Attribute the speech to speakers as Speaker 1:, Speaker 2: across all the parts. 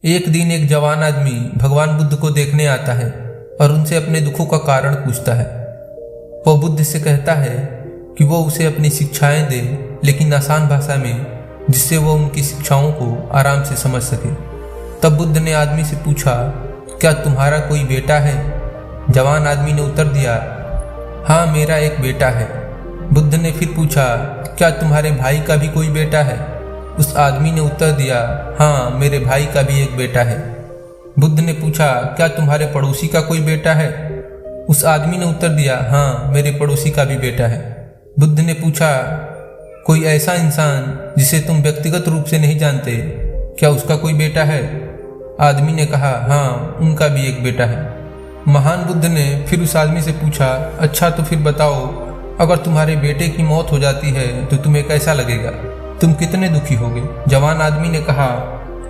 Speaker 1: एक दिन एक जवान आदमी भगवान बुद्ध को देखने आता है और उनसे अपने दुखों का कारण पूछता है। वह बुद्ध से कहता है कि वो उसे अपनी शिक्षाएं दे, लेकिन आसान भाषा में, जिससे वो उनकी शिक्षाओं को आराम से समझ सके। तब बुद्ध ने आदमी से पूछा, क्या तुम्हारा कोई बेटा है? जवान आदमी ने उत्तर दिया, हाँ, मेरा एक बेटा है। बुद्ध ने फिर पूछा, क्या तुम्हारे भाई का भी कोई बेटा है? उस आदमी ने उत्तर दिया, हाँ, मेरे भाई का भी एक बेटा है। बुद्ध ने पूछा, क्या तुम्हारे पड़ोसी का कोई बेटा है? उस आदमी ने उत्तर दिया, हाँ, मेरे पड़ोसी का भी बेटा है। बुद्ध ने पूछा, कोई ऐसा इंसान जिसे तुम व्यक्तिगत रूप से नहीं जानते, क्या उसका कोई बेटा है? आदमी ने कहा, हाँ, उनका भी एक बेटा है। महान बुद्ध ने फिर उस आदमी से पूछा, अच्छा, तो फिर बताओ, अगर तुम्हारे बेटे की मौत हो जाती है तो तुम्हें कैसा लगेगा? तुम कितने दुखी होगे? जवान आदमी ने कहा,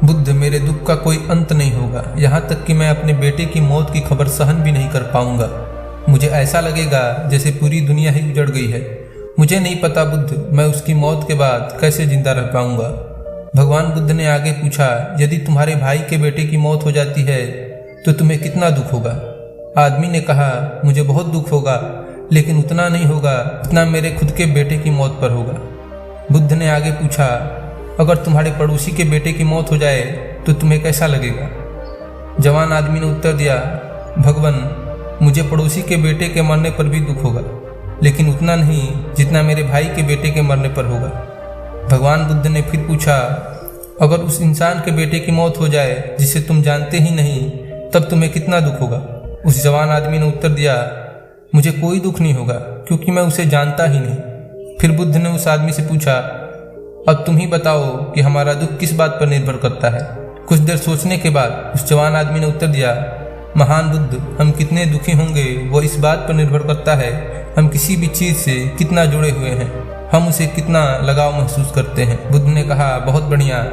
Speaker 1: बुद्ध, मेरे दुख का कोई अंत नहीं होगा, यहाँ तक कि मैं अपने बेटे की मौत की खबर सहन भी नहीं कर पाऊंगा। मुझे ऐसा लगेगा जैसे पूरी दुनिया ही उजड़ गई है। मुझे नहीं पता बुद्ध, मैं उसकी मौत के बाद कैसे जिंदा रह पाऊंगा। भगवान बुद्ध ने आगे पूछा, यदि तुम्हारे भाई के बेटे की मौत हो जाती है तो तुम्हें कितना दुख होगा? आदमी ने कहा, मुझे बहुत दुख होगा, लेकिन उतना नहीं होगा जितना मेरे खुद के बेटे की मौत पर होगा। बुद्ध ने आगे पूछा, अगर तुम्हारे पड़ोसी के बेटे की मौत हो जाए तो तुम्हें कैसा लगेगा? जवान आदमी ने उत्तर दिया, भगवान, मुझे पड़ोसी के बेटे के मरने पर भी दुख होगा, लेकिन उतना नहीं जितना मेरे भाई के बेटे के मरने पर होगा। भगवान बुद्ध ने फिर पूछा, अगर उस इंसान के बेटे की मौत हो जाए जिसे तुम जानते ही नहीं, तब तुम्हें कितना दुख होगा? उस जवान आदमी ने उत्तर दिया, मुझे कोई दुख नहीं होगा, क्योंकि मैं उसे जानता ही नहीं। फिर बुद्ध ने उस आदमी से पूछा, अब तुम ही बताओ कि हमारा दुख किस बात पर निर्भर करता है? कुछ देर सोचने के बाद उस जवान आदमी ने उत्तर दिया, महान बुद्ध, हम कितने दुखी होंगे वो इस बात पर निर्भर करता है हम किसी भी चीज़ से कितना जुड़े हुए हैं, हम उसे कितना लगाव महसूस करते हैं। बुद्ध ने कहा, बहुत बढ़िया।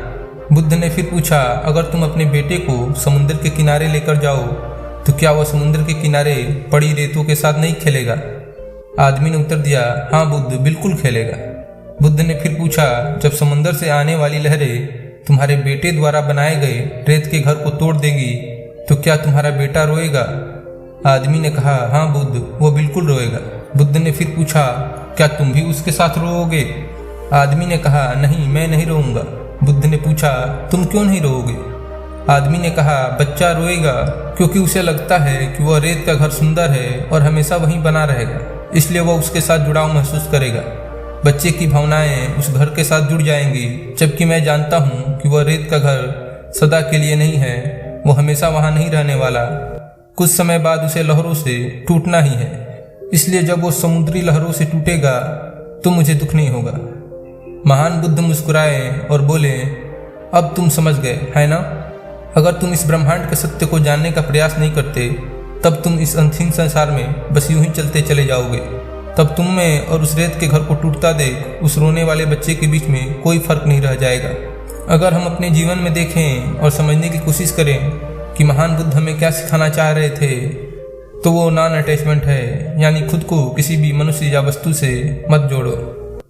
Speaker 1: बुद्ध ने फिर पूछा, अगर तुम अपने बेटे को समुद्र के किनारे लेकर जाओ तो क्या वह समुद्र के किनारे पड़ी रेतों के साथ नहीं खेलेगा? आदमी ने उत्तर दिया, हाँ बुद्ध, बिल्कुल खेलेगा। बुद्ध ने फिर पूछा, जब समुद्र से आने वाली लहरें तुम्हारे बेटे द्वारा बनाए गए रेत के घर को तोड़ देंगी तो क्या तुम्हारा बेटा रोएगा? आदमी ने कहा, हाँ बुद्ध, वो बिल्कुल रोएगा। बुद्ध ने फिर पूछा, क्या तुम भी उसके साथ रोओगे? आदमी ने कहा, नहीं, मैं नहीं रोऊंगा। बुद्ध ने पूछा, तुम क्यों नहीं रोओगे? आदमी ने कहा, बच्चा रोएगा क्योंकि उसे लगता है कि वह रेत का घर सुंदर है और हमेशा वहीं बना रहेगा, इसलिए वह उसके साथ जुड़ाव महसूस करेगा। बच्चे की भावनाएं उस घर के साथ जुड़ जाएंगी, जबकि मैं जानता हूँ कि वह रेत का घर सदा के लिए नहीं है, वो हमेशा वहाँ नहीं रहने वाला। कुछ समय बाद उसे लहरों से टूटना ही है, इसलिए जब वो समुद्री लहरों से टूटेगा तो मुझे दुख नहीं होगा। महान बुद्ध मुस्कुराए और बोले, अब तुम समझ गए, है ना? अगर तुम इस ब्रह्मांड के सत्य को जानने का प्रयास नहीं करते, तब तुम इस अंतिम संसार में बस यूं ही चलते चले जाओगे। तब तुम में और उस रेत के घर को टूटता देख उस रोने वाले बच्चे के बीच में कोई फर्क नहीं रह जाएगा। अगर हम अपने जीवन में देखें और समझने की कोशिश करें कि महान बुद्ध हमें क्या सिखाना चाह रहे थे, तो वो नॉन अटैचमेंट है, यानी खुद को किसी भी मनुष्य या वस्तु से मत जोड़ो।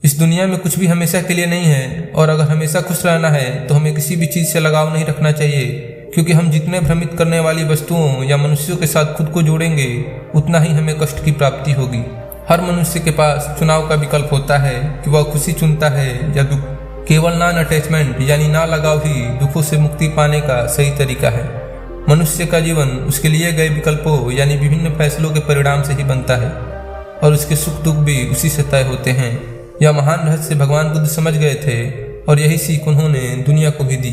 Speaker 1: इस दुनिया में कुछ भी हमेशा के लिए नहीं है, और अगर हमेशा खुश रहना है तो हमें किसी भी चीज़ से लगाव नहीं रखना चाहिए, क्योंकि हम जितने भ्रमित करने वाली वस्तुओं या मनुष्यों के साथ खुद को जोड़ेंगे, उतना ही हमें कष्ट की प्राप्ति होगी। हर मनुष्य के पास चुनाव का विकल्प होता है कि वह खुशी चुनता है या दुख। केवल नॉन अटैचमेंट यानी ना लगाव ही दुखों से मुक्ति पाने का सही तरीका है। मनुष्य का जीवन उसके लिए गए विकल्पों यानी विभिन्न फैसलों के परिणाम से ही बनता है, और उसके सुख दुख भी उसी से तय होते हैं। यह महान रहस्य भगवान बुद्ध समझ गए थे, और यही सीख उन्होंने दुनिया को भी दी।